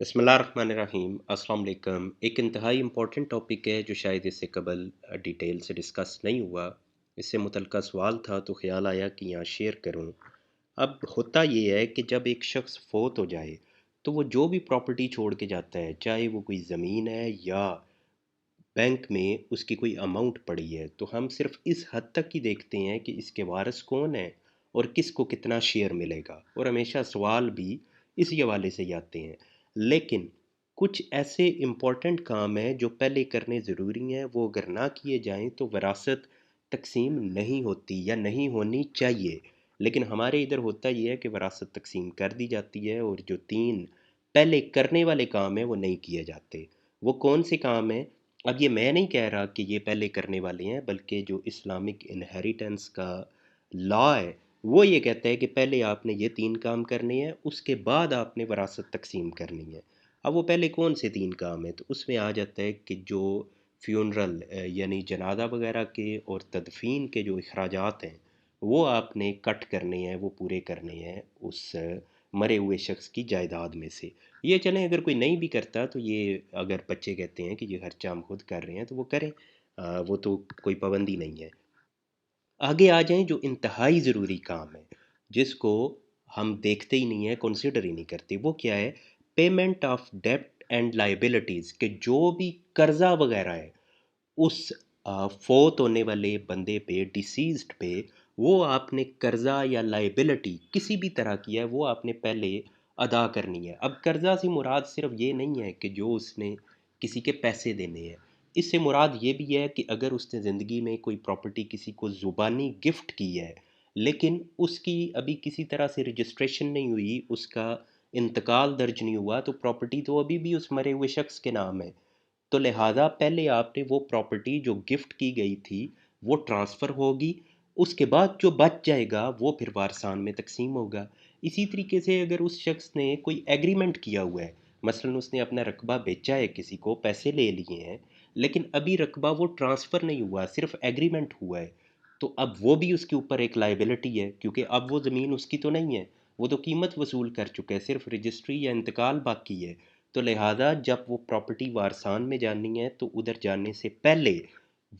बिस्मिल्लाहिर्रहमानिर्रहीम अस्सलाम वालेकुम। एक इंतहाई इम्पोर्टेंट टॉपिक है जो शायद इससे कबल डिटेल से डिस्कस नहीं हुआ। इससे मुतल्लिका सवाल था तो ख़्याल आया कि यहाँ शेयर करूँ। अब होता ये है कि जब एक शख्स फ़ौत हो जाए तो वो जो भी प्रॉपर्टी छोड़ के जाता है, चाहे वो कोई ज़मीन है या बैंक में उसकी कोई अमाउंट पड़ी है, तो हम सिर्फ इस हद तक ही देखते हैं कि इसके वारिस कौन है और किसको कितना शेयर मिलेगा, और हमेशा सवाल भी इसी हवाले से ही आते हैं। लेकिन कुछ ऐसे इम्पोर्टेंट काम हैं जो पहले करने ज़रूरी हैं, वो अगर ना किए जाएं तो विरासत तकसीम नहीं होती या नहीं होनी चाहिए। लेकिन हमारे इधर होता ये है कि विरासत तकसीम कर दी जाती है और जो तीन पहले करने वाले काम हैं वो नहीं किए जाते। वो कौन से काम हैं? अब ये मैं नहीं कह रहा कि ये पहले करने वाले हैं, बल्कि जो इस्लामिक इनहेरिटेंस का लॉ है वो ये कहता है कि पहले आपने ये तीन काम करने हैं, उसके बाद आपने वरासत तकसीम करनी है। अब वो पहले कौन से तीन काम हैं? तो उसमें आ जाता है कि जो फ्यूनरल यानी जनाजा वगैरह के और तदफीन के जो अखराजात हैं वो आपने कट करने हैं, वो पूरे करने हैं उस मरे हुए शख्स की जायदाद में से। ये चलें, अगर कोई नहीं भी करता तो ये अगर बच्चे कहते हैं कि ये खर्चा हम खुद कर रहे हैं तो वो करें। वो तो कोई पाबंदी नहीं है। आगे आ जाएं जो इंतहाई ज़रूरी काम है, जिसको हम देखते ही नहीं है, कंसिडर ही नहीं करते, वो क्या है? पेमेंट ऑफ डेब्ट एंड लाइबिलिटीज़, के जो भी कर्जा वगैरह है उस फोत होने वाले बंदे पे, डिसीज्ड पे, वो आपने कर्जा या लाइबिलिटी किसी भी तरह की है वो आपने पहले अदा करनी है। अब कर्जा से मुराद सिर्फ ये नहीं है कि जो उसने किसी के पैसे देने हैं, इससे मुराद ये भी है कि अगर उसने ज़िंदगी में कोई प्रॉपर्टी किसी को ज़ुबानी गिफ्ट की है, लेकिन उसकी अभी किसी तरह से रजिस्ट्रेशन नहीं हुई, उसका इंतकाल दर्ज नहीं हुआ, तो प्रॉपर्टी तो अभी भी उस मरे हुए शख्स के नाम है। तो लिहाजा पहले आपने वो प्रॉपर्टी जो गिफ्ट की गई थी वो ट्रांसफ़र होगी, उसके बाद जो बच जाएगा वो फिर वारसान में तकसीम होगा। इसी तरीके से अगर उस शख्स ने कोई एग्रीमेंट किया हुआ है, मसलन उसने अपना रकबा बेचा है, किसी को पैसे ले लिए हैं, लेकिन अभी रकबा वो ट्रांसफ़र नहीं हुआ, सिर्फ एग्रीमेंट हुआ है, तो अब वो भी उसके ऊपर एक लाइबिलिटी है, क्योंकि अब वो ज़मीन उसकी तो नहीं है, वो तो कीमत वसूल कर चुका है, सिर्फ रजिस्ट्री या इंतकाल बाकी है। तो लिहाजा जब वो प्रॉपर्टी वारसान में जानी है तो उधर जाने से पहले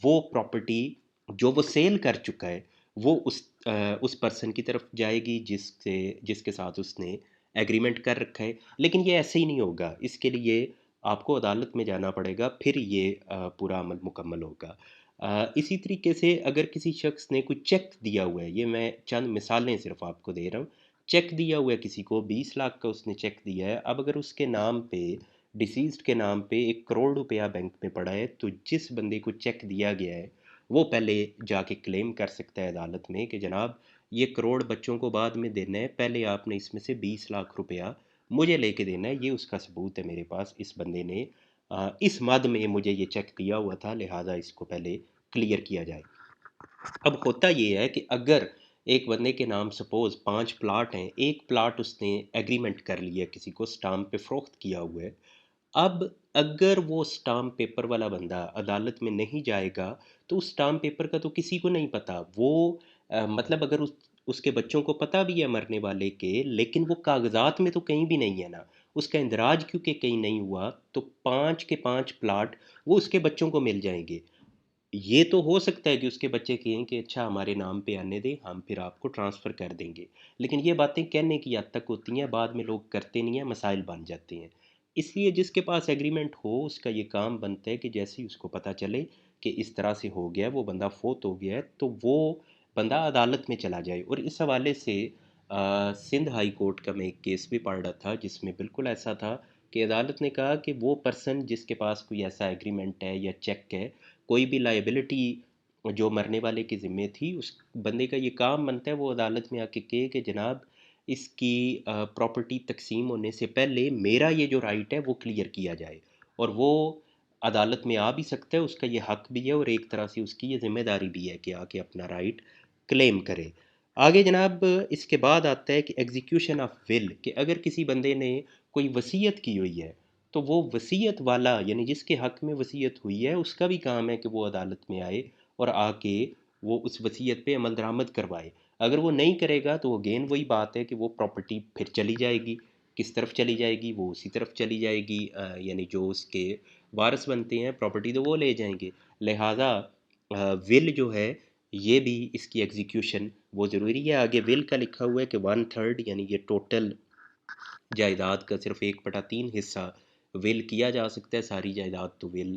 वो प्रॉपर्टी जो वो सेल कर चुका है वो उस पर्सन की तरफ जाएगी जिसके साथ उसने एग्रीमेंट कर रखा है। लेकिन ये ऐसे ही नहीं होगा, इसके लिए आपको अदालत में जाना पड़ेगा, फिर ये पूरा अमल मुकम्मल होगा। इसी तरीके से अगर किसी शख्स ने कोई चेक दिया हुआ है, ये मैं चंद मिसालें सिर्फ आपको दे रहा हूँ। चेक दिया हुआ है किसी को, 20 लाख का उसने चेक दिया है, अब अगर उसके नाम पे, डिसीज्ड के नाम पे 1 करोड़ रुपया बैंक में पड़ा है, तो जिस बंदे को चेक दिया गया है वो पहले जाके क्लेम कर सकता है अदालत में कि जनाब ये करोड़ बच्चों को बाद में देना है, पहले आपने इसमें से 20 लाख रुपया मुझे लेके देना है, ये उसका सबूत है मेरे पास, इस बंदे ने इस मद में मुझे ये चेक दिया हुआ था, लिहाजा इसको पहले क्लियर किया जाए। अब होता ये है कि अगर एक बंदे के नाम सपोज़ 5 प्लॉट हैं, एक प्लॉट उसने एग्रीमेंट कर लिया, किसी को स्टाम्प पे फ़रोख्त किया हुआ है। अब अगर वो स्टाम्प पेपर वाला बंदा अदालत में नहीं जाएगा, तो उस स्टाम्प पेपर का तो किसी को नहीं पता। वो मतलब अगर उसके बच्चों को पता भी है मरने वाले के, लेकिन वो कागज़ात में तो कहीं भी नहीं है ना। उसका इंदराज क्योंकि कहीं नहीं हुआ, तो 5 के 5 प्लॉट वो उसके बच्चों को मिल जाएँगे। ये तो हो सकता है कि उसके बच्चे कहें कि अच्छा हमारे नाम पे आने दें, हम फिर आपको ट्रांसफ़र कर देंगे। लेकिन ये बातें कहने की हद तक होती हैं, बाद में लोग करते नहीं हैं, मसाइल बन जाते हैं। इसलिए जिसके पास एग्रीमेंट हो उसका ये काम बनता है कि जैसे ही उसको पता चले कि इस तरह से हो गया है, वो बंदा फ़ौत हो गया है, तो वो बंदा अदालत में चला जाए। और इस हवाले से सिंध हाई कोर्ट का मैं एक केस भी पढ़ रहा था जिसमें बिल्कुल ऐसा था कि अदालत ने कहा कि वो पर्सन जिसके पास कोई ऐसा एग्रीमेंट है या चेक है, कोई भी लाइबिलिटी जो मरने वाले के ज़िम्मे थी, उस बंदे का ये काम बनता है वो अदालत में आके कहे कि जनाब इसकी प्रॉपर्टी तकसीम होने से पहले मेरा ये जो राइट है वो क्लियर किया जाए। और वो अदालत में आ भी सकता है, उसका ये हक भी है और एक तरह से उसकी ये ज़िम्मेदारी भी है कि आके अपना राइट क्लेम करे। आगे जनाब इसके बाद आता है कि एग्जीक्यूशन ऑफ विल, कि अगर किसी बंदे ने कोई वसीयत की हुई है, तो वो वसीयत वाला यानी जिसके हक में वसीयत हुई है उसका भी काम है कि वो अदालत में आए और आके वो उस वसीयत पे अमल दरामद करवाए। अगर वो नहीं करेगा तो अगेन वही बात है कि वो प्रॉपर्टी फिर चली जाएगी, کس طرف چلی جائے گی، وہ اسی طرف چلی جائے گی، یعنی جو اس کے وارث بنتے ہیں پراپرٹی تو وہ لے جائیں گے۔ لہٰذا ول جو ہے یہ بھی اس کی ایگزیکیوشن وہ ضروری ہے۔ آگے ول کا لکھا ہوا ہے کہ 1/3 یعنی یہ ٹوٹل جائیداد کا صرف 1/3 حصہ ول کیا جا سکتا ہے، ساری جائیداد تو ول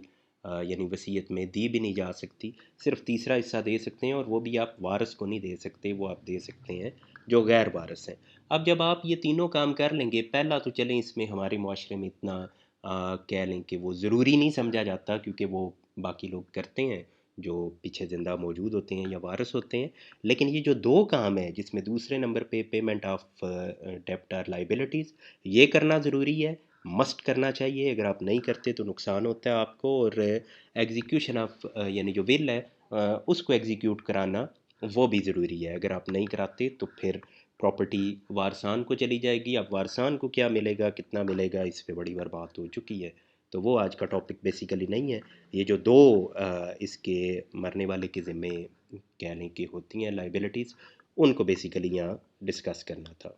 یعنی وصیت میں دی بھی نہیں جا سکتی، صرف تیسرا حصہ دے سکتے ہیں، اور وہ بھی آپ وارث کو نہیں دے سکتے، وہ آپ دے سکتے ہیں جو غیر وارث ہیں۔ اب جب آپ یہ تینوں کام کر لیں گے، پہلا تو چلیں اس میں ہمارے معاشرے میں اتنا کہہ لیں کہ وہ ضروری نہیں سمجھا جاتا، کیونکہ وہ باقی لوگ کرتے ہیں جو پیچھے زندہ موجود ہوتے ہیں یا وارث ہوتے ہیں۔ لیکن یہ جو دو کام ہیں جس میں دوسرے نمبر پہ پیمنٹ آف ڈیپٹر لائبلٹیز، یہ کرنا ضروری ہے، مسٹ کرنا چاہیے۔ اگر آپ نہیں کرتے تو نقصان ہوتا ہے آپ کو، اور ایگزیکیوشن آف یعنی جو ول ہے اس کو ایگزیکیوٹ کرانا وہ بھی ضروری ہے۔ اگر آپ نہیں کراتے تو پھر پراپرٹی وارثان کو چلی جائے گی۔ اب وارثان کو کیا ملے گا، کتنا ملے گا، اس پہ بڑی بار بات ہو چکی ہے، تو وہ آج کا ٹاپک بیسیکلی نہیں ہے۔ یہ جو دو اس کے مرنے والے کے ذمے کہہ لیں کہ ہوتی ہیں لائبلٹیز، ان کو بیسیکلی یہاں ڈسکس کرنا تھا۔